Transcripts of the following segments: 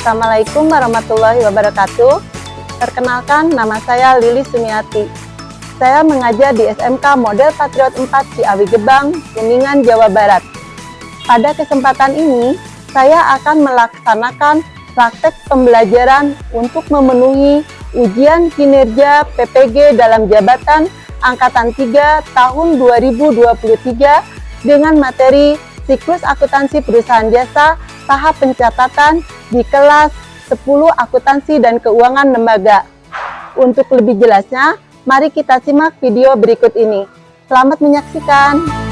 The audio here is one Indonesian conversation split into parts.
Assalamualaikum warahmatullahi wabarakatuh. Perkenalkan, nama saya Lili Sumiati. Saya mengajar di SMK Model Patriot 4 Ciawi Gebang, Kuningan, Jawa Barat. Pada kesempatan ini, saya akan melaksanakan praktek pembelajaran untuk memenuhi ujian kinerja PPG dalam jabatan Angkatan 3 tahun 2023 dengan materi Siklus Akuntansi Perusahaan Jasa tahap pencatatan di kelas 10 Akuntansi dan Keuangan Lembaga. Untuk lebih jelasnya, mari kita simak video berikut ini. Selamat menyaksikan.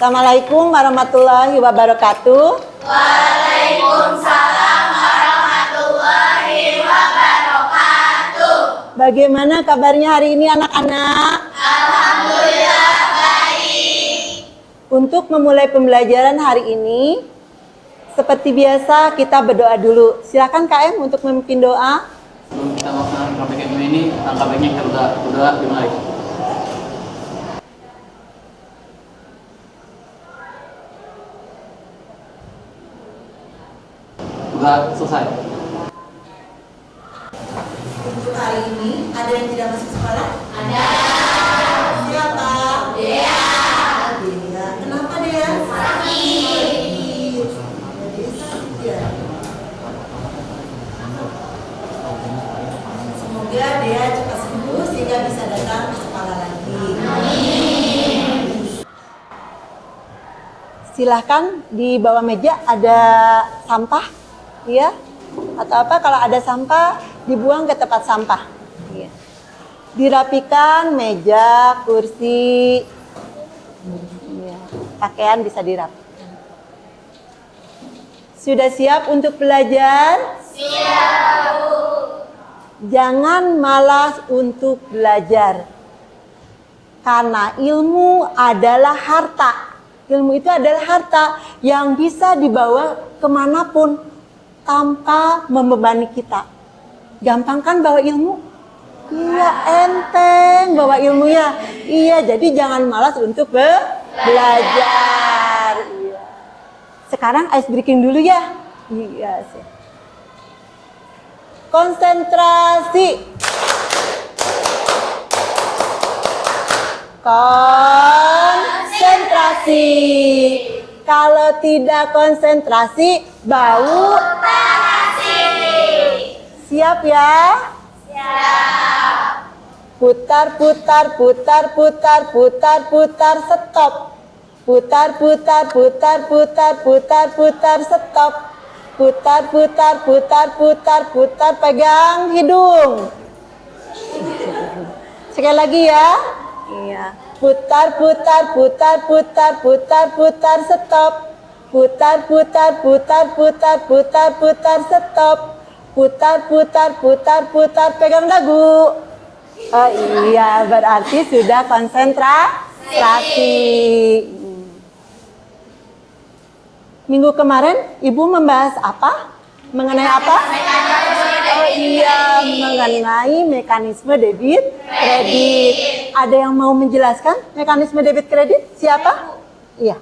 Assalamualaikum warahmatullahi wabarakatuh. Waalaikumsalam warahmatullahi wabarakatuh. Bagaimana kabarnya hari ini anak-anak? Alhamdulillah baik. Untuk memulai pembelajaran hari ini, seperti biasa kita berdoa dulu. Silakan KM untuk memimpin doa. Sebelum kita melaksanakan KPKM ini, langkah baiknya kita berdoa dimulai. Sudah selesai. Untuk hari ini, ada yang tidak masuk sekolah? Ada. Siapa? Dea. Dea. Kenapa Dea? Sakit. Dea sakit ya. Semoga Dea cepat sembuh sehingga bisa datang ke sekolah lagi. Silahkan di bawah meja ada sampah. Iya, atau apa kalau ada sampah dibuang ke tempat sampah. Iya. Dirapikan meja, kursi, iya. Pakaian bisa dirapikan. Sudah siap untuk belajar? Siap, Bu. Jangan malas untuk belajar, karena ilmu adalah harta. Ilmu itu adalah harta yang bisa dibawa kemanapun tanpa membebani kita. Gampang kan bawa ilmu? Iya, enteng bawa ilmunya. Iya, jadi jangan malas untuk belajar. Iya. Sekarang ice breaking dulu ya. Iya sih. Konsentrasi. Konsentrasi. Kalau tidak konsentrasi, bau Tarasi. Siap ya? Siap. Putar, putar, putar, putar, putar, putar, stop. Putar, putar, putar, putar, putar, putar, stop. Putar, putar, putar, putar, putar, pegang hidung. Sekali lagi ya. Iya. Putar, putar, putar, putar, putar, putar, stop. Putar, putar, putar, putar, putar, putar, stop. Putar, putar, putar, putar, pegang dagu. Oh iya, berarti sudah konsentrasi. Minggu kemarin Ibu membahas apa? Mengenai apa? Oh iya, mengenai mekanisme debit kredit. Ada yang mau menjelaskan mekanisme debit kredit? Siapa? Iya.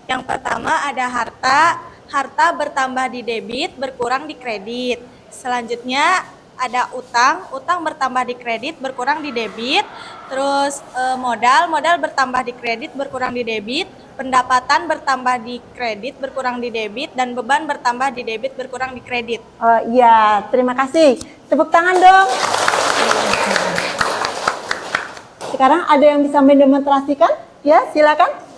Yang pertama ada harta. Harta bertambah di debit, berkurang di kredit. Selanjutnya ada utang. Utang bertambah di kredit, berkurang di debit. Terus modal. Modal bertambah di kredit, berkurang di debit. Pendapatan bertambah di kredit, berkurang di debit. Dan beban bertambah di debit, berkurang di kredit. Oh iya, terima kasih. Tepuk tangan dong. Sekarang ada yang bisa mendemonstrasikan? Ya, silakan.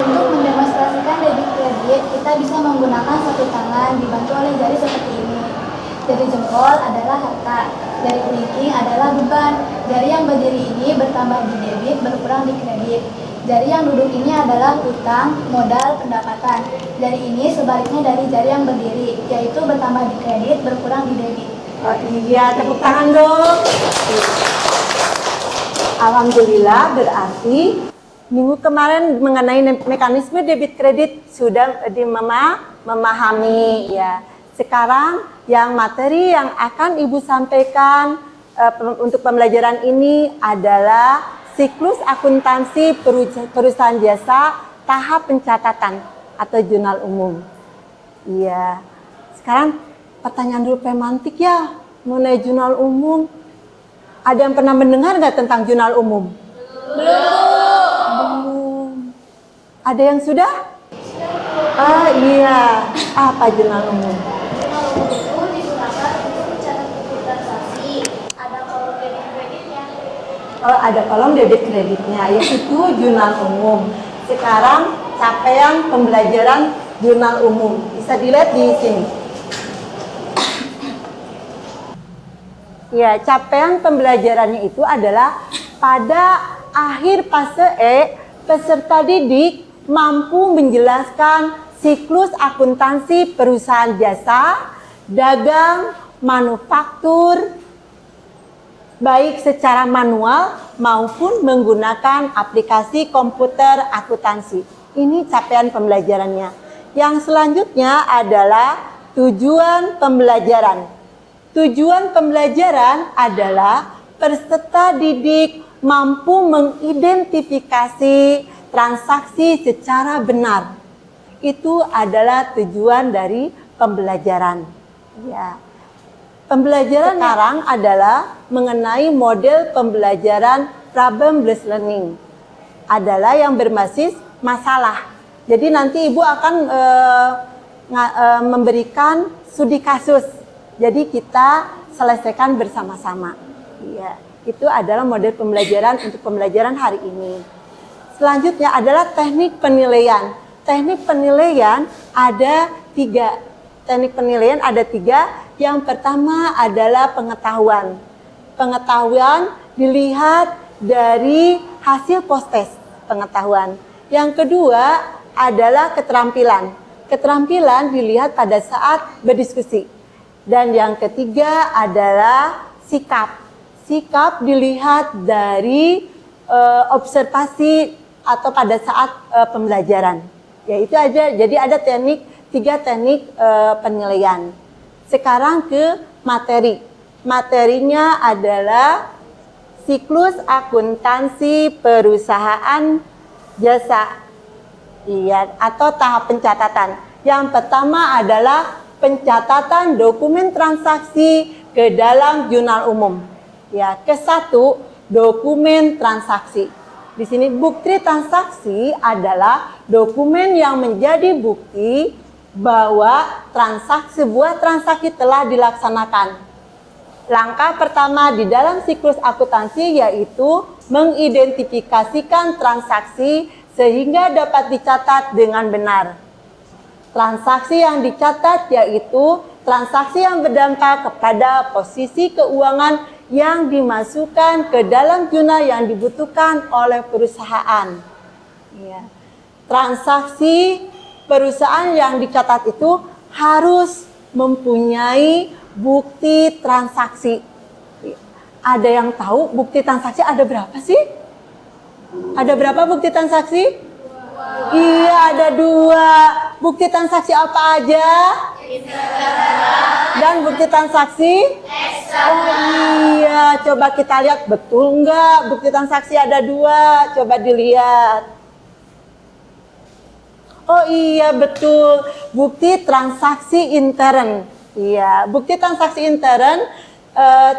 Untuk mendemonstrasikan debit kredit, kita bisa menggunakan satu tangan dibantu oleh jari seperti ini. Jari jempol adalah harta, jari kelingking adalah beban. Jari yang berdiri ini bertambah di debit, berkurang di kredit. Jari yang duduk ini adalah utang, modal, pendapatan. Jari ini sebaliknya dari jari yang berdiri, yaitu bertambah di kredit, berkurang di debit. Oh iya, tepuk tangan dong. Alhamdulillah, berarti minggu kemarin mengenai mekanisme debit kredit sudah memahami ya. Sekarang yang materi yang akan Ibu sampaikan untuk pembelajaran ini adalah siklus akuntansi perusahaan jasa tahap pencatatan atau jurnal umum. Iya. Sekarang pertanyaan dulu pemantik ya mengenai jurnal umum. Ada yang pernah mendengar nggak tentang jurnal umum? Belum. Ada yang sudah? Ah iya. Apa jurnal umum? Jurnal umum itu digunakan untuk mencatat buku transaksi. Ada kolom debit kreditnya. Oh, ada kolom debit kreditnya, yaitu jurnal umum. Sekarang capaian pembelajaran jurnal umum. Bisa dilihat di sini. Ya, capaian pembelajarannya itu adalah pada akhir fase E, peserta didik mampu menjelaskan siklus akuntansi perusahaan jasa, dagang, manufaktur, baik secara manual maupun menggunakan aplikasi komputer akuntansi. Ini capaian pembelajarannya. Yang selanjutnya adalah tujuan pembelajaran. Tujuan pembelajaran adalah peserta didik mampu mengidentifikasi transaksi secara benar. Itu adalah tujuan dari pembelajaran. Ya. Pembelajaran sekarang adalah mengenai model pembelajaran problem based learning. Adalah yang berbasis masalah. Jadi nanti Ibu akan memberikan studi kasus. Jadi kita selesaikan bersama-sama. Ya. Itu adalah model pembelajaran untuk pembelajaran hari ini. Selanjutnya adalah teknik penilaian. Teknik penilaian ada 3. Teknik penilaian ada 3. Yang pertama adalah pengetahuan. Pengetahuan dilihat dari hasil post-test pengetahuan. Yang kedua adalah keterampilan. Keterampilan dilihat pada saat berdiskusi. Dan yang ketiga adalah sikap. Sikap dilihat dari observasi atau pada saat pembelajaran. Ya itu aja. Jadi ada 3 teknik penilaian. Sekarang ke materi. Materinya adalah siklus akuntansi perusahaan jasa. Iya, atau tahap pencatatan. Yang pertama adalah pencatatan dokumen transaksi ke dalam jurnal umum. Ya, ke-1 dokumen transaksi. Di sini bukti transaksi adalah dokumen yang menjadi bukti bahwa sebuah transaksi telah dilaksanakan. Langkah pertama di dalam siklus akuntansi yaitu mengidentifikasikan transaksi sehingga dapat dicatat dengan benar. Transaksi yang dicatat yaitu transaksi yang berdampak kepada posisi keuangan yang dimasukkan ke dalam jurnal yang dibutuhkan oleh perusahaan. Ya. Transaksi perusahaan yang dicatat itu harus mempunyai bukti transaksi. Ada yang tahu bukti transaksi ada berapa sih? Ada berapa bukti transaksi? Iya, ada 2. Bukti transaksi apa aja? Dan bukti transaksi? Oh iya, coba kita lihat betul nggak bukti transaksi ada 2? Coba dilihat. Oh iya betul, bukti transaksi intern. Iya, bukti transaksi intern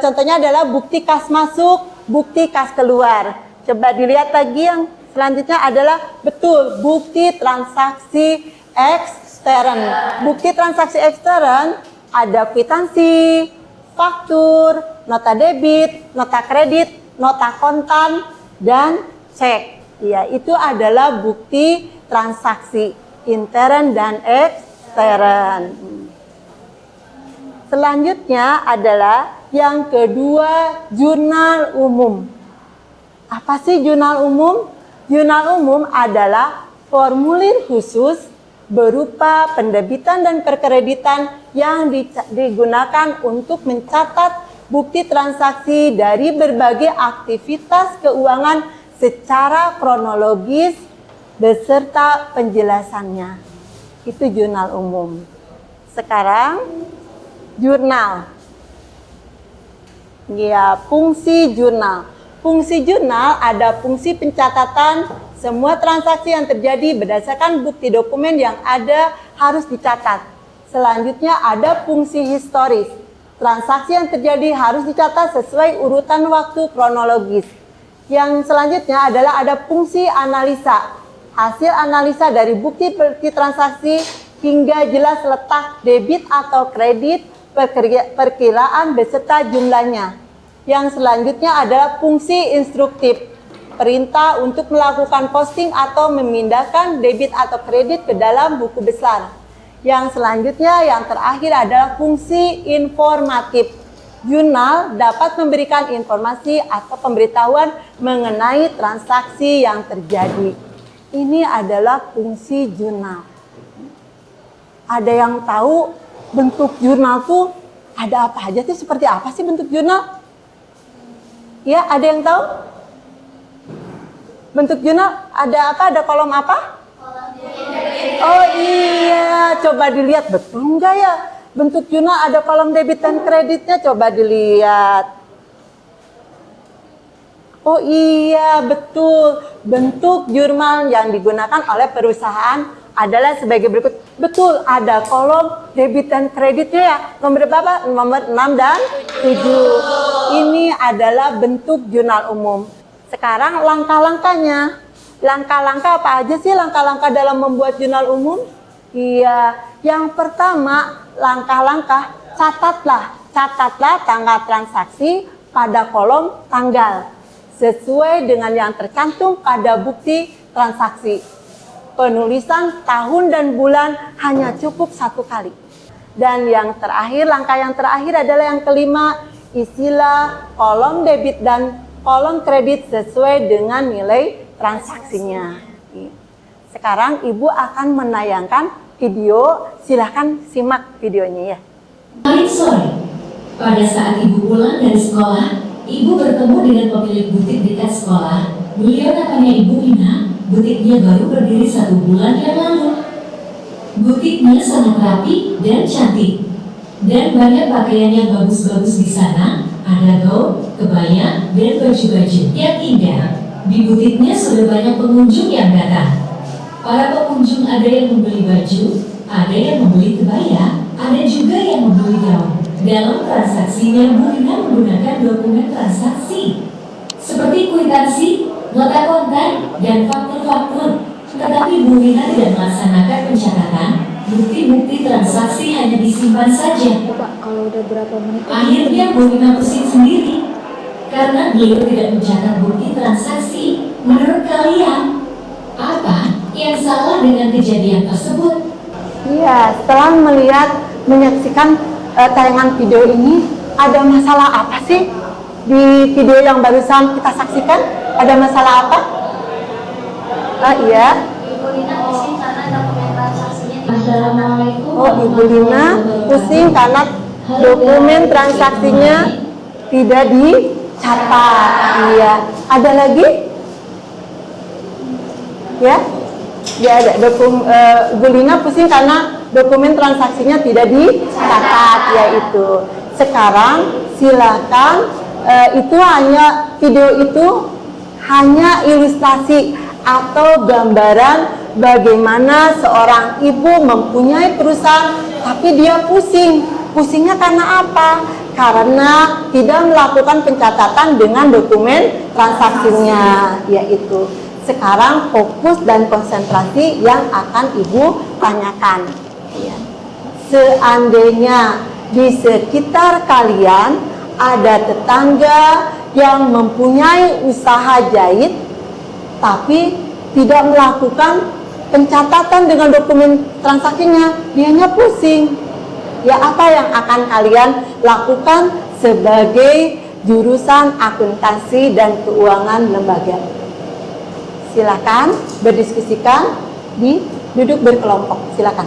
contohnya adalah bukti kas masuk, bukti kas keluar. Coba dilihat lagi yang selanjutnya adalah betul bukti transaksi ekstern. Bukti transaksi ekstern ada kwitansi, faktur, nota debit, nota kredit, nota kontan, dan cek. Ya, itu adalah bukti transaksi intern dan ekstern. Selanjutnya adalah yang kedua, jurnal umum. Apa sih jurnal umum? Jurnal umum adalah formulir khusus berupa pendebitan dan perkreditan yang digunakan untuk mencatat bukti transaksi dari berbagai aktivitas keuangan secara kronologis beserta penjelasannya. Itu jurnal umum. Sekarang jurnal. Ya, fungsi jurnal. Fungsi jurnal ada fungsi pencatatan semua transaksi yang terjadi berdasarkan bukti dokumen yang ada harus dicatat. Selanjutnya ada fungsi historis. Transaksi yang terjadi harus dicatat sesuai urutan waktu kronologis. Yang selanjutnya adalah ada fungsi analisa. Hasil analisa dari bukti transaksi hingga jelas letak debit atau kredit, perkiraan beserta jumlahnya. Yang selanjutnya adalah fungsi instruktif. Perintah untuk melakukan posting atau memindahkan debit atau kredit ke dalam buku besar. Yang selanjutnya, yang terakhir adalah fungsi informatif. Jurnal dapat memberikan informasi atau pemberitahuan mengenai transaksi yang terjadi. Ini adalah fungsi jurnal. Ada yang tahu bentuk jurnal tuh ada apa aja sih? Seperti apa sih bentuk jurnal? Ya, ada yang tahu? Bentuk jurnal ada apa? Ada kolom apa? Oh iya, coba dilihat betul enggak ya? Bentuk jurnal ada kolom debit dan kreditnya, coba dilihat. Oh iya, betul. Bentuk jurnal yang digunakan oleh perusahaan adalah sebagai berikut. Betul, ada kolom debit dan kreditnya ya. Nomor berapa? Nomor 6 dan 7. Ini adalah bentuk jurnal umum. Sekarang langkah-langkahnya. Langkah-langkah apa aja sih langkah-langkah dalam membuat jurnal umum? Iya, yang pertama langkah-langkah catatlah tanggal transaksi pada kolom tanggal sesuai dengan yang tercantum pada bukti transaksi. Penulisan tahun dan bulan hanya cukup 1 kali. Dan yang terakhir, langkah yang terakhir adalah yang kelima, isilah kolom debit dan kolom kredit sesuai dengan nilai transaksinya. Sekarang Ibu akan menayangkan video, silahkan simak videonya ya. Kemarin sore, pada saat Ibu pulang dari sekolah, Ibu bertemu dengan pemilik butik dekat sekolah. Beliau namanya Ibu Ina, butiknya baru berdiri 1 bulan yang lalu. Butiknya sangat rapi dan cantik, dan banyak pakaian yang bagus-bagus di sana. Ada gaun, kebaya, dan baju-baju yang indah. Di butiknya sudah banyak pengunjung yang datang. Para pengunjung ada yang membeli baju, ada yang membeli kebaya, ada juga yang membeli gaun. Dalam transaksinya, Bu Ina menggunakan dokumen transaksi seperti kwitansi, nota kontan, dan faktur-faktur. Tetapi Bu Ina tidak melaksanakan pencatatan. Bukti-bukti transaksi hanya disimpan saja. Kalau udah berapa menit? Akhirnya Bu Ina pusing sendiri karena beliau tidak mencatat bukti transaksi. Menurut kalian, apa yang salah dengan kejadian tersebut? Iya, setelah menyaksikan tayangan video ini, ada masalah apa sih di video yang barusan kita saksikan? Ada masalah apa? Iya. Ibu Lina pusing karena dokumen transaksinya Assalamualaikum. Oh, Ibu Lina pusing karena dokumen transaksinya tidak dicatat. Iya. Ada lagi? Ya? Ya, ada Ibu Lina pusing karena dokumen transaksinya tidak dicatat, yaitu sekarang silakan itu hanya video itu hanya ilustrasi atau gambaran bagaimana seorang ibu mempunyai perusahaan tapi dia pusing. Pusingnya karena apa? Karena tidak melakukan pencatatan dengan dokumen transaksinya, yaitu sekarang fokus dan konsentrasi yang akan ibu tanyakan. Ya. Seandainya di sekitar kalian ada tetangga yang mempunyai usaha jahit tapi tidak melakukan pencatatan dengan dokumen transaksinya, dianya pusing. Ya, apa yang akan kalian lakukan sebagai jurusan akuntansi dan keuangan lembaga? Silakan berdiskusikan di duduk berkelompok. Silakan.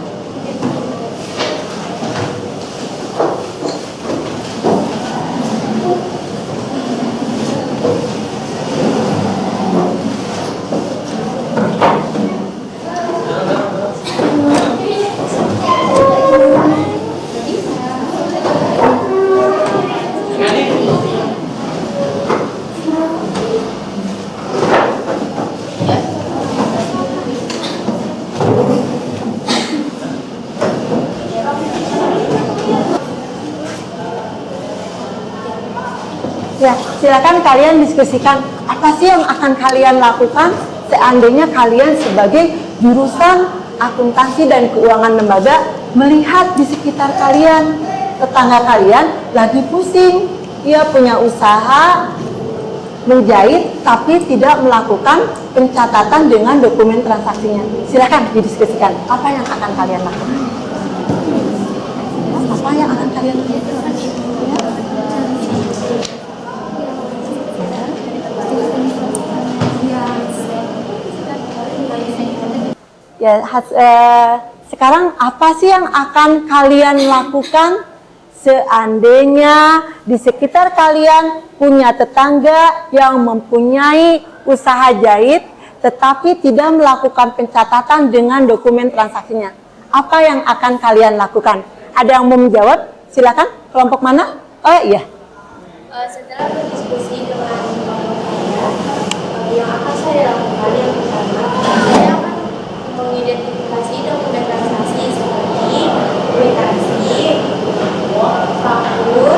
Ya, silakan kalian diskusikan apa sih yang akan kalian lakukan seandainya kalian sebagai jurusan akuntansi dan keuangan lembaga melihat di sekitar kalian tetangga kalian lagi pusing, ia punya usaha menjahit tapi tidak melakukan pencatatan dengan dokumen transaksinya. Silakan didiskusikan apa yang akan kalian lakukan. Apa yang akan kalian lakukan? Ya, sekarang apa sih yang akan kalian lakukan seandainya di sekitar kalian punya tetangga yang mempunyai usaha jahit tetapi tidak melakukan pencatatan dengan dokumen transaksinya? Apa yang akan kalian lakukan? Ada yang mau menjawab? Silakan, kelompok mana? Oh iya. Setelah berdiskusi dengan yang akan saya lakukan yang pertama, saya akan mengidentifikasi dokumen transaksi seperti kwitansi, faktur,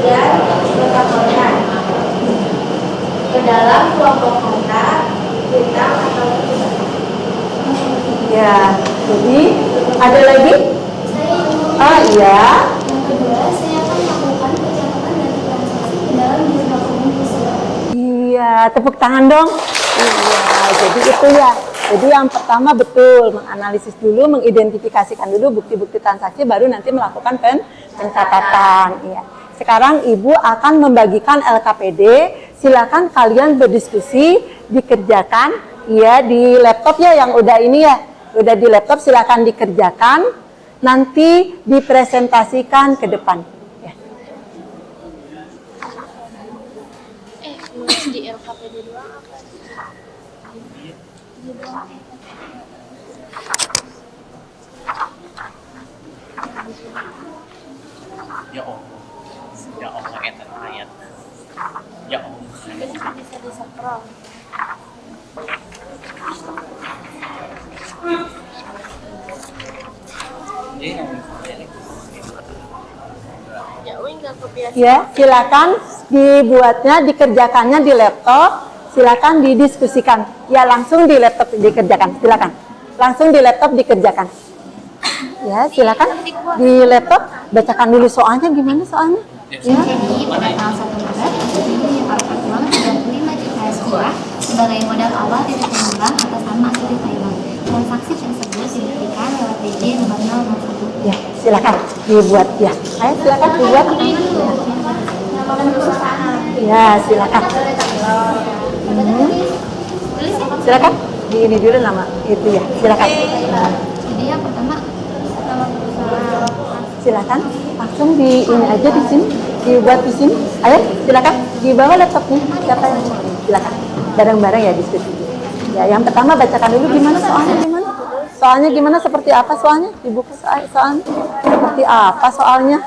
dan nota kontak ke dalam kelompok kontak, hutang atau hutang. Ya, jadi ada lagi? Oh iya. Yang kedua, saya akan melakukan pencatatan data transaksi ke dalam dokumen tersebut. Iya, tepuk tangan dong. Iya, jadi itu ya. Jadi yang pertama betul, menganalisis dulu, mengidentifikasikan dulu bukti-bukti transaksi, baru nanti melakukan pencatatan. Iya. Sekarang Ibu akan membagikan LKPD, silakan kalian berdiskusi, dikerjakan, ya di laptop ya yang udah ini ya, udah di laptop silakan dikerjakan, nanti dipresentasikan ke depan. Ya. Nulis di LKPD doang apa? Ya Allah. Ya Allah eta ayat. Ya Allah. Bisa di-scroll. Ya, silakan dibuatnya, dikerjakannya di laptop. Silakan didiskusikan. Ya, langsung di laptop dikerjakan. Silakan. Langsung di laptop dikerjakan. Ya, silakan di laptop bacakan dulu soalnya, gimana soalnya? Ya. Jadi, pada tanggal 1 Maret, Ibu menyetorkan uang 35 juta rupiah sebagai modal awal dari pengembang atas nama asli Thailand. Transaksi tersebut dibuktikan lewat BJ nomor 001. Ya, silakan dibuat. Ya, ayo silakan dibuat. Ya, silakan. Silakan. Di ini dulu nama itu ya. Silakan. Jadi yang pertama nama perusahaan. Silakan langsung di ini aja di sini, dibuat di sini. Ayo, silakan di bawah laptopnya. Siapa yang mau? Silakan. Bareng-bareng ya diskusi. Ya, yang pertama bacakan dulu gimana soalnya gimana? Soalnya gimana? Seperti apa soalnya? Di buku soalnya? Seperti apa soalnya?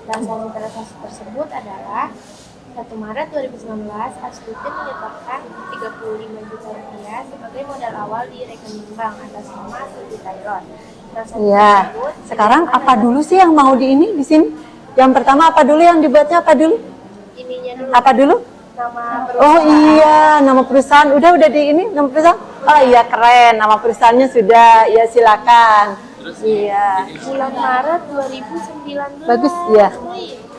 Dasar transaksi tersebut adalah 1 Maret 2019, Astuti menyetorkan 35 juta rupiah sebagai modal awal di rekening bank atas nama Astuti Taylor. Transaksi Iya. tersebut Sekarang apa dulu sih yang mau di sini? Yang pertama apa dulu yang dibuatnya apa dulu? ininya dulu Apa dulu? nama Oh iya, nama perusahaan. Udah di ini nama perusahaan. Oh iya, keren. Nama perusahaannya sudah. Ya silakan. Iya. bulan Maret 2019. Bagus ya.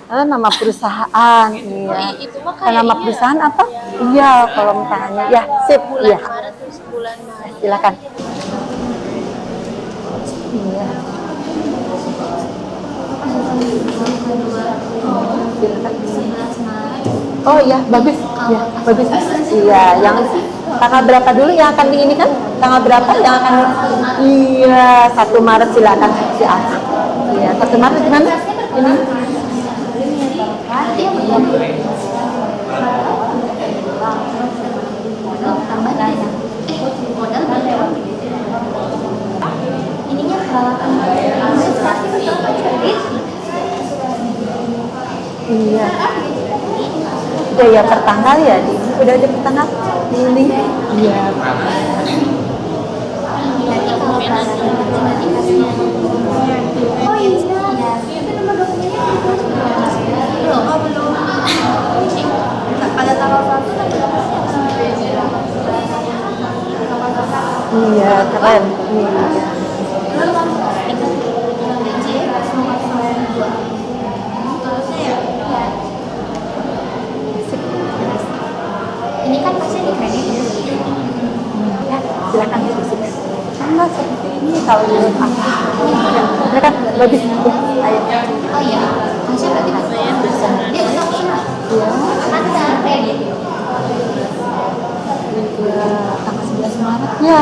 Nama perusahaan. Iya. Itu mah Nama perusahaan apa? Iya, kalau misalnya. Ya, sip. Iya. Maret terus bulan Maret. Silakan. Iya. Oh iya, bagus. Iya, bagus. Iya, yang tanggal berapa dulu yang akan di ini kan? Tanggal berapa yang akan? Iya, 1 Maret silakan. Iya, 1 Maret gimana? Ini. Ininya peralatan administrasi kredit. Iya. Udah ya pertanggal ya di udah ada pertanggal di ini. Iya. Nanti kalau peralatan nanti kasihnya. Oh iya. Tapi nomor dokumennya belum. Oh belum. Pada tanggal 1 nanti Iya, keren. Iya. ini kan pasti di kredit Ya, silakan diskusif. Sama seperti ini kalau menurut aku. Silakan bagus. Ya, ayo. oh iya masih berarti lumayan besar dia untuk semua Iya. kan ada kredit Iya, tanggal 11 Maret. Ya,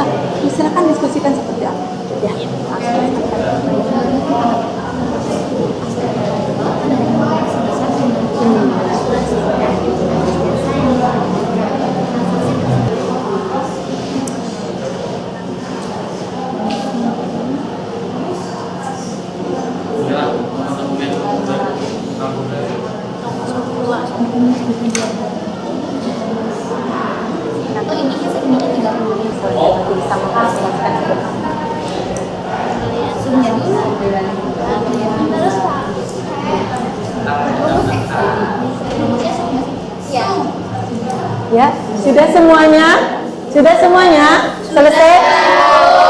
silakan diskusikan seperti apa. Ya. atau ininya segininya 30 Bisa mempersiapkan sudah dulu terus ya Ya, sudah semuanya? Sudah semuanya? Selesai?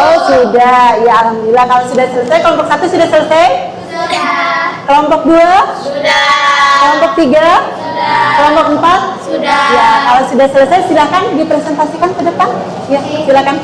Oh, sudah. Ya, alhamdulillah kalau sudah selesai. Kelompok 1 sudah selesai? sudah Kelompok 2? Kelompok 3? Kelompok 4? sudah Ya, kalau sudah selesai silakan dipresentasikan ke depan. Ya, silakan.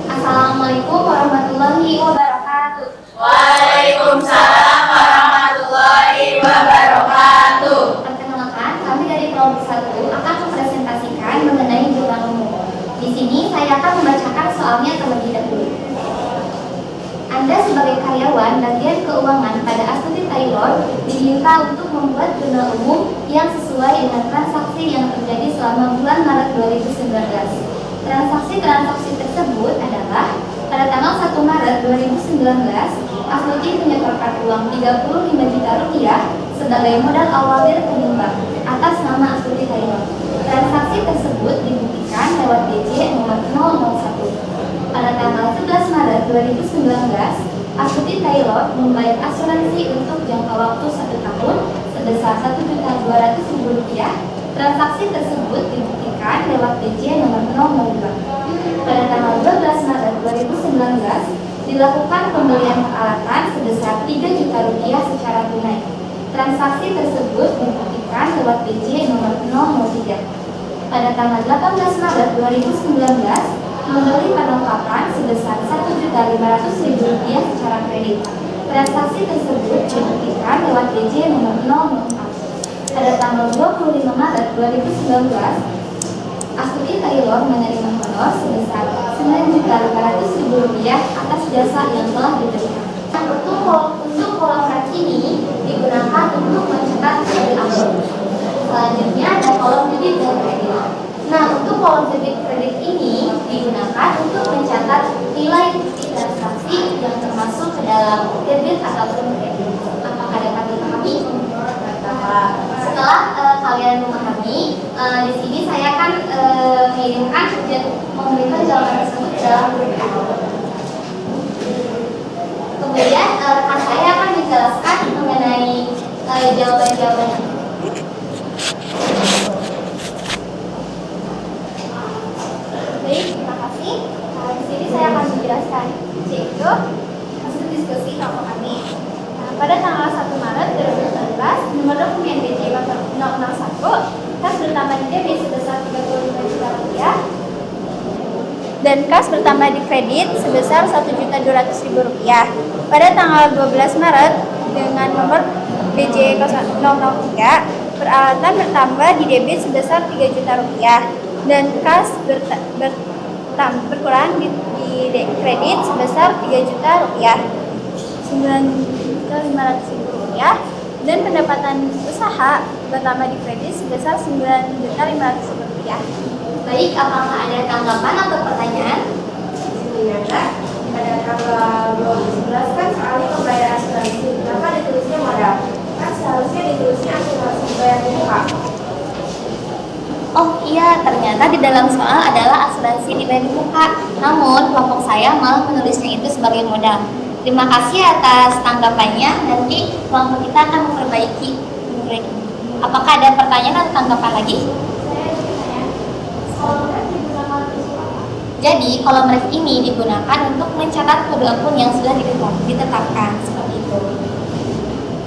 Assalamualaikum warahmatullahi wabarakatuh. Waalaikumsalam warahmatullahi wabarakatuh. Perkenalkan, kami dari kelompok 1 akan mempresentasikan mengenai jurnal umum. Di sini saya akan membacakan soalnya terlebih dahulu. Anda sebagai karyawan bagian keuangan pada Astuti Taylor diminta untuk membuat jurnal umum yang sesuai dengan transaksi yang terjadi selama bulan Maret 2019. Transaksi-transaksi tersebut adalah pada tanggal 1 Maret 2019, Astuti menyetorkan uang 35 juta rupiah sebagai modal awal di rekening bank atas nama Astuti Taylor. Transaksi tersebut dibuktikan lewat DC nomor 001. Pada tanggal 11 Maret 2019, Astuti Taylor membayar asuransi untuk jangka waktu 1 tahun sebesar Rp1.200.000. Transaksi tersebut dibuktikan lewat DC nomor 002. Pada tanggal 12 Maret 2019, dilakukan pembelian peralatan sebesar Rp3 juta secara tunai. Transaksi tersebut dibuktikan lewat DC nomor 003. Pada tanggal 18 Maret 2019, membeli perlengkapan sebesar Rp1.500.000 secara kredit. Transaksi tersebut dibuktikan lewat DC nomor 004. Pada tanggal 25 Maret 2019, Astuti Taylor menerima honor sebesar Rp9.500.000 atas jasa yang telah diberikan. Untuk kolaborasi ini digunakan untuk mencetak dari akun. Selanjutnya ada kolom debit dan kredit. Nah, untuk kolom debit kredit ini digunakan untuk mencatat nilai bukti transaksi yang termasuk ke dalam debit ataupun kredit. Apakah dapat dipahami? Setelah kalian memahami, di sini saya akan mengirimkan dan memberikan jawaban tersebut ke dalam grup. Kemudian rekan saya akan menjelaskan mengenai jawaban-jawabannya. Baik, terima kasih. Di sini saya akan menjelaskan, yaitu hasil diskusi kelompok kami. Pada tanggal 1 Maret 2019, nomor dokumen BJ 001, kas bertambah di debit sebesar 35 juta rupiah dan kas bertambah di kredit sebesar 1.200.000 rupiah. Pada tanggal 12 Maret dengan nomor BJ 003, peralatan bertambah di debit sebesar 3 juta rupiah dan kas berkurang di kredit sebesar 3 juta rupiah. 9.500.000 rupiah dan pendapatan usaha bertambah di kredit sebesar 9.500.000 rupiah. Baik, apakah ada tanggapan atau pertanyaan? Sebenarnya pada tanggal 2011 kan soalnya pembayaran asuransi, kenapa ditulisnya modal? Kan seharusnya ditulisnya asuransi bayar di muka. Oh iya, ternyata di dalam soal adalah asuransi dibayar di muka. Namun kelompok saya malah menulisnya itu sebagai modal. Terima kasih atas tanggapannya. Nanti kelompok kita akan memperbaiki. Apakah ada pertanyaan atau tanggapan lagi? Jadi kolom ref ini digunakan untuk mencatat kode akun yang sudah ditetapkan seperti itu.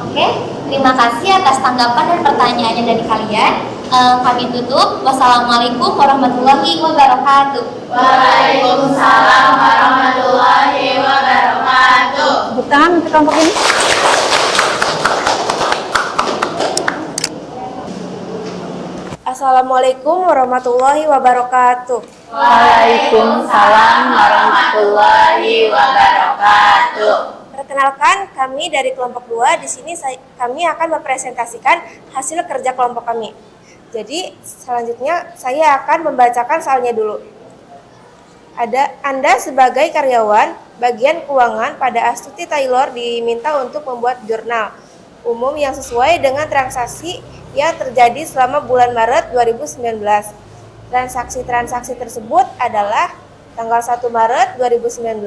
Oke, terima kasih atas tanggapan dan pertanyaannya dari kalian. Kami tutup. Wassalamualaikum warahmatullahi wabarakatuh. Waalaikumsalam warahmatullahi wabarakatuh. Tepuk tangan untuk kelompok ini. Assalamualaikum warahmatullahi wabarakatuh. Waalaikumsalam warahmatullahi wabarakatuh. Perkenalkan, kami dari kelompok 2. Di sini kami akan mempresentasikan hasil kerja kelompok kami. Jadi selanjutnya saya akan membacakan soalnya dulu. Anda sebagai karyawan bagian keuangan pada Astuti Taylor diminta untuk membuat jurnal umum yang sesuai dengan transaksi yang terjadi selama bulan Maret 2019. Transaksi-transaksi tersebut adalah tanggal 1 Maret 2019,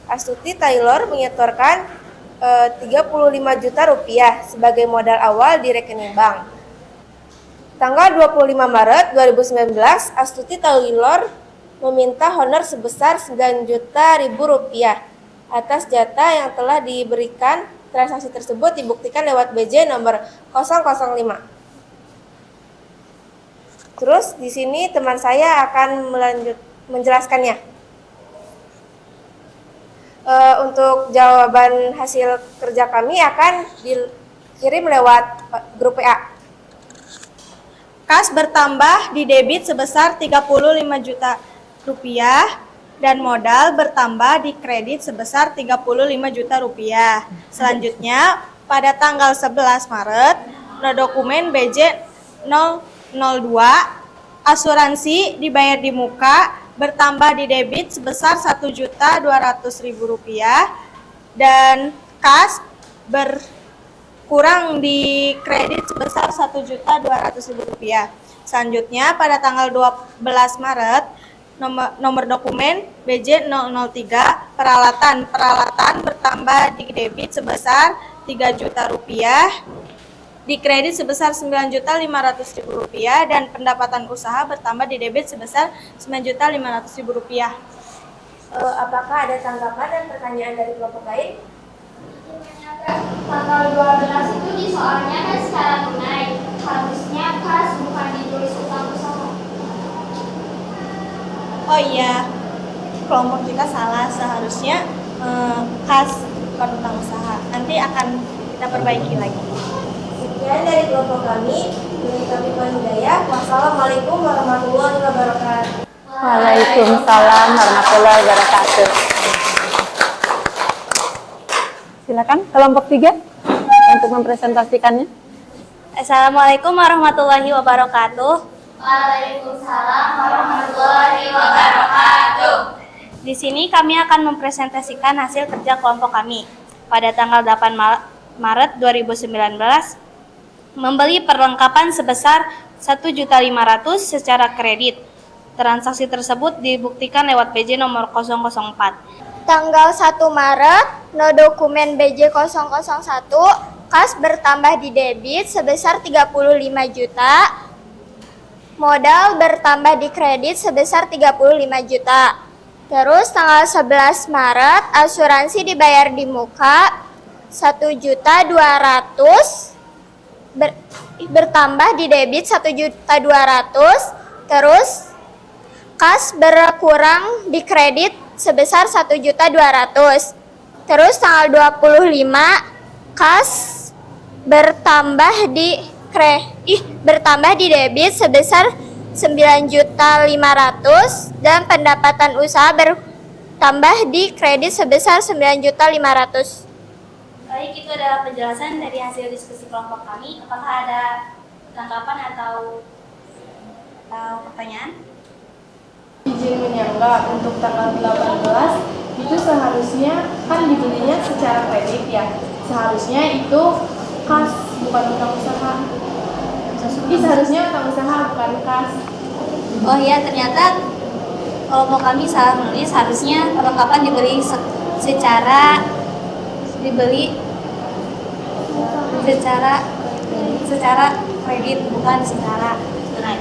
Astuti Taylor menyetorkan 35 juta rupiah sebagai modal awal di rekening bank. Tanggal 25 Maret 2019, Astuti Taylor meminta honor sebesar 9 juta rupiah atas jatah yang telah diberikan. Transaksi tersebut dibuktikan lewat BJ nomor 005. Terus di sini teman saya akan menjelaskannya. Untuk jawaban hasil kerja kami akan dikirim lewat grup WA. Kas bertambah di debit sebesar 35 juta rupiah dan modal bertambah di kredit sebesar 35 juta rupiah. Selanjutnya, pada tanggal 11 Maret, dokumen BJ 002, asuransi dibayar di muka bertambah di debit sebesar 1.200.000 rupiah dan kas berkurang di kredit sebesar 1.200.000 rupiah. Selanjutnya, pada tanggal 12 Maret, nomor dokumen BJ 003, peralatan bertambah di debit sebesar 3 juta rupiah, di kredit sebesar 9.500.000 rupiah dan pendapatan usaha bertambah di debit sebesar 9.500.000 rupiah. Apakah ada tanggapan dan pertanyaan dari kelompok lain? Tanggal 12 itu di soalnya kan secara tunai. Harusnya kas bukan ditulis utang usaha. Oh iya, kelompok kita salah, seharusnya kas bukan utang usaha. Nanti akan kita perbaiki lagi. Sekian dari kelompok kami. Kami Hidayah. Wassalamualaikum warahmatullahi wabarakatuh. Waalaikumsalam warahmatullahi wabarakatuh. Silakan kelompok 3 untuk mempresentasikannya. Assalamualaikum warahmatullahi wabarakatuh. Waalaikumsalam warahmatullahi wabarakatuh. Di sini kami akan mempresentasikan hasil kerja kelompok kami. Pada tanggal 8 Maret 2019, membeli perlengkapan sebesar 1.500.000 secara kredit. Transaksi tersebut dibuktikan lewat BJ nomor 004. Tanggal 1 Maret, no dokumen BJ 001, kas bertambah di debit sebesar 35 juta, modal bertambah di kredit sebesar 35 juta. Terus tanggal 11 Maret, asuransi dibayar di muka 1.200.000, bertambah di debit 1.200.000, terus kas berkurang di kredit sebesar 1.200.000. Terus tanggal 25, kas bertambah di debit sebesar 9.500.000 dan pendapatan usaha bertambah di kredit sebesar 9.500.000. Baik, itu adalah penjelasan dari hasil diskusi kelompok kami. Apakah ada tanggapan atau pertanyaan? Izin menyanggah untuk tanggal 18 itu seharusnya kan dibelinya secara kredit ya. Seharusnya itu kas bukan utang usaha. Seharusnya utang usaha bukan kas. Oh iya, ternyata kelompok kami salah menulis. Harusnya perlengkapan dibeli secara kredit, bukan secara tunai.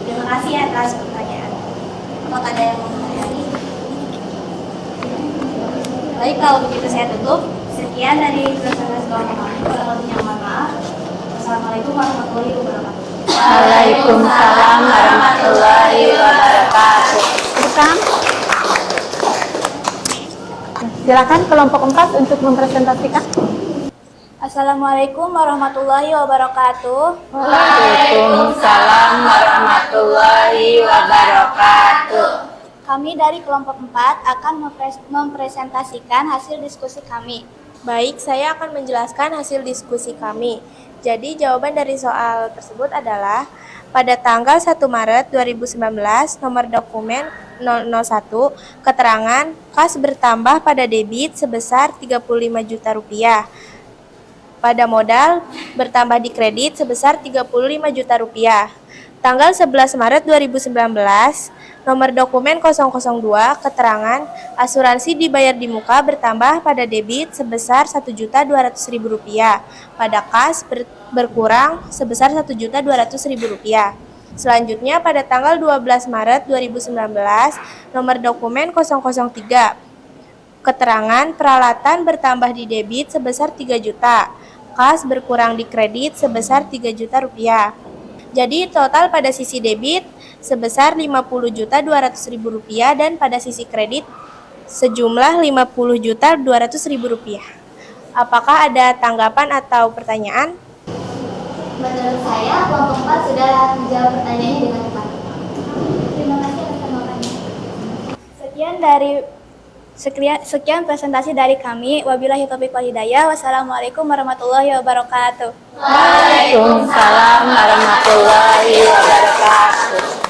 Terima kasih atas pertanyaan. Apakah ada yang mau bertanya lagi? Baik, kalau begitu saya tutup. Sekian dari presentasi kelompok kami. Kurang lebihnya mohon maaf. Wassalamualaikum warahmatullahi wabarakatuh. Waalaikumsalam warahmatullahi wabarakatuh. Bukan? Silakan kelompok 4 untuk mempresentasikan. Assalamualaikum warahmatullahi wabarakatuh. Waalaikumsalam warahmatullahi wabarakatuh. Kami dari kelompok 4 akan mempresentasikan hasil diskusi kami. Baik, saya akan menjelaskan hasil diskusi kami. Jadi jawaban dari soal tersebut adalah pada tanggal 1 Maret 2019 nomor dokumen 001 keterangan kas bertambah pada debit sebesar 35 juta rupiah. Pada modal bertambah di kredit sebesar 35 juta rupiah. Tanggal 11 Maret 2019, nomor dokumen 002 keterangan asuransi dibayar di muka bertambah pada debit sebesar Rp1.200.000. Pada kas berkurang sebesar Rp1.200.000. Selanjutnya pada tanggal 12 Maret 2019, nomor dokumen 003 keterangan peralatan bertambah di debit sebesar 3 juta. Kas berkurang di kredit sebesar Rp3 juta. Jadi total pada sisi debit sebesar Rp50.200.000 dan pada sisi kredit sejumlah Rp50.200.000. Apakah ada tanggapan atau pertanyaan? Menurut saya, kelompok 4 sudah menjawab pertanyaannya dengan tepat. Terima kasih atas tanggapannya. Sekian presentasi dari kami. Wabillahi taufiq wal hidayah. Wassalamualaikum warahmatullahi wabarakatuh. Waalaikumsalam warahmatullahi wabarakatuh.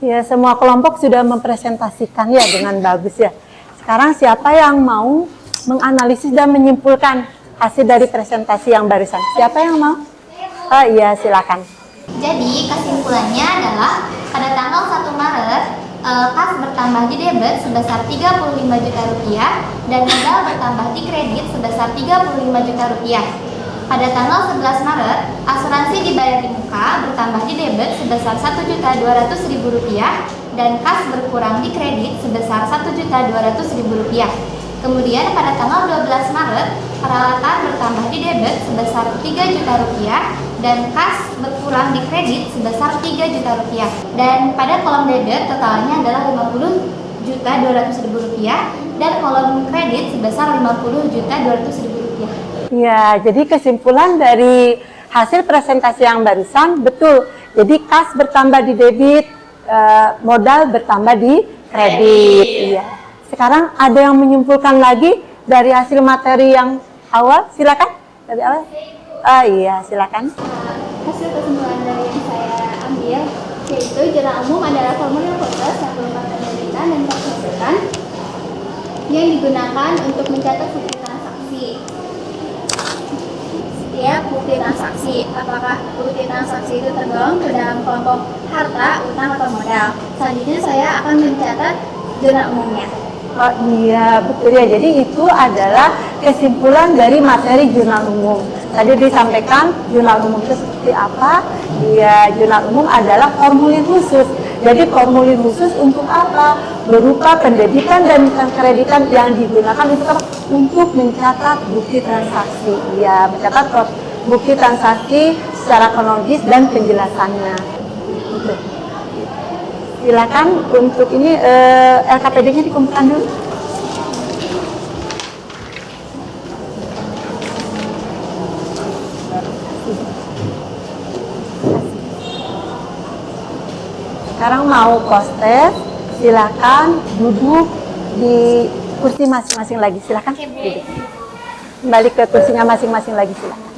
Ya, semua kelompok sudah mempresentasikan ya dengan bagus ya. Sekarang siapa yang mau menganalisis dan menyimpulkan hasil dari presentasi yang barusan? Siapa yang mau? Oh iya, silakan. Jadi kesimpulannya adalah pada tanggal 1 Maret kas bertambah di debit sebesar Rp35 juta dan modal bertambah di kredit sebesar Rp35 juta. Pada tanggal 11 Maret, asuransi dibayar di muka bertambah di debit sebesar Rp1.200.000 dan kas berkurang di kredit sebesar Rp1.200.000. Kemudian pada tanggal 12 Maret, peralatan bertambah di debit sebesar Rp3 juta dan kas berkurang di kredit sebesar Rp3 juta. Dan pada kolom debit totalnya adalah Rp50.200.000 dan kolom kredit sebesar Rp50.200.000. Ya, jadi kesimpulan dari hasil presentasi yang barusan betul. Jadi kas bertambah di debit, modal bertambah di kredit. Iya. Sekarang ada yang menyimpulkan lagi dari hasil materi yang awal, silakan Dari awal? Oh iya, silakan. Hasil kesimpulan dari yang saya ambil yaitu jurnal umum adalah formulir khusus yang berupa penerbitan dan persetujuan yang digunakan untuk mencatat bukti transaksi. Setiap bukti transaksi, apakah bukti transaksi itu tergolong ke dalam kelompok harta, utang, atau modal. Selanjutnya saya akan mencatat jurnal umumnya. Oh iya, betul ya. Jadi itu adalah kesimpulan dari materi jurnal umum. Tadi disampaikan jurnal umum itu seperti apa? Ya, jurnal umum adalah formulir khusus. Jadi formulir khusus untuk apa? Berupa pendebitan dan kreditan yang digunakan untuk mencatat bukti transaksi. Ya, mencatat bukti transaksi secara kronologis dan penjelasannya. Gitu. Silakan untuk ini LKPD-nya dikumpulkan dulu. Sekarang mau post-test, silakan duduk di kursi masing-masing lagi. Silakan duduk. Kembali ke kursinya masing-masing lagi, silakan.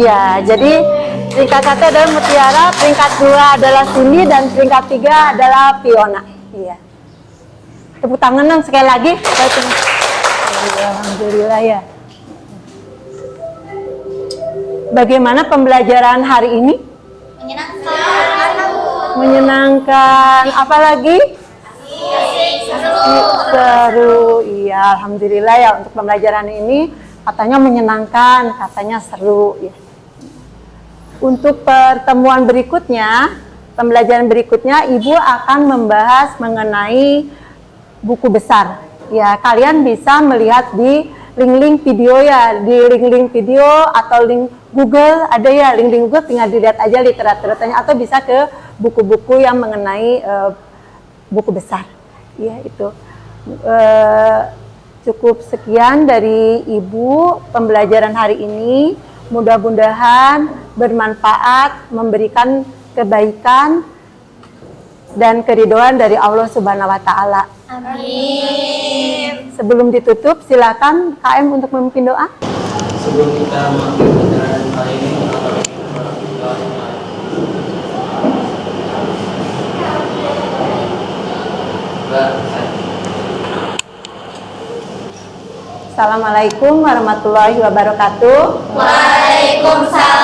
Iya, jadi peringkat 1 adalah Mutiara, peringkat 2 adalah Cindy, dan peringkat 3 adalah Fiona. Iya. Tepuk tangan dong sekali lagi. Alhamdulillah ya. Bagaimana pembelajaran hari ini? Menyenangkan. Apa lagi? Seru. Iya, alhamdulillah ya untuk pembelajaran ini katanya menyenangkan, katanya seru ya. Untuk pertemuan berikutnya, pembelajaran berikutnya, Ibu akan membahas mengenai buku besar. Ya, kalian bisa melihat di link-link video ya, di link-link video atau link Google, ada ya link-link Google, tinggal dilihat aja literaturnya, atau bisa ke buku-buku yang mengenai buku besar. Ya, itu. Cukup sekian dari Ibu pembelajaran hari ini. Mudah-mudahan bermanfaat, memberikan kebaikan dan keridhaan dari Allah Subhanahu wa Ta'ala. Amin. Sebelum ditutup, silakan KM untuk memimpin doa. Sebelum kita mengakhiri pelajaran kali ini, Assalamualaikum warahmatullahi wabarakatuh. Waalaikumsalam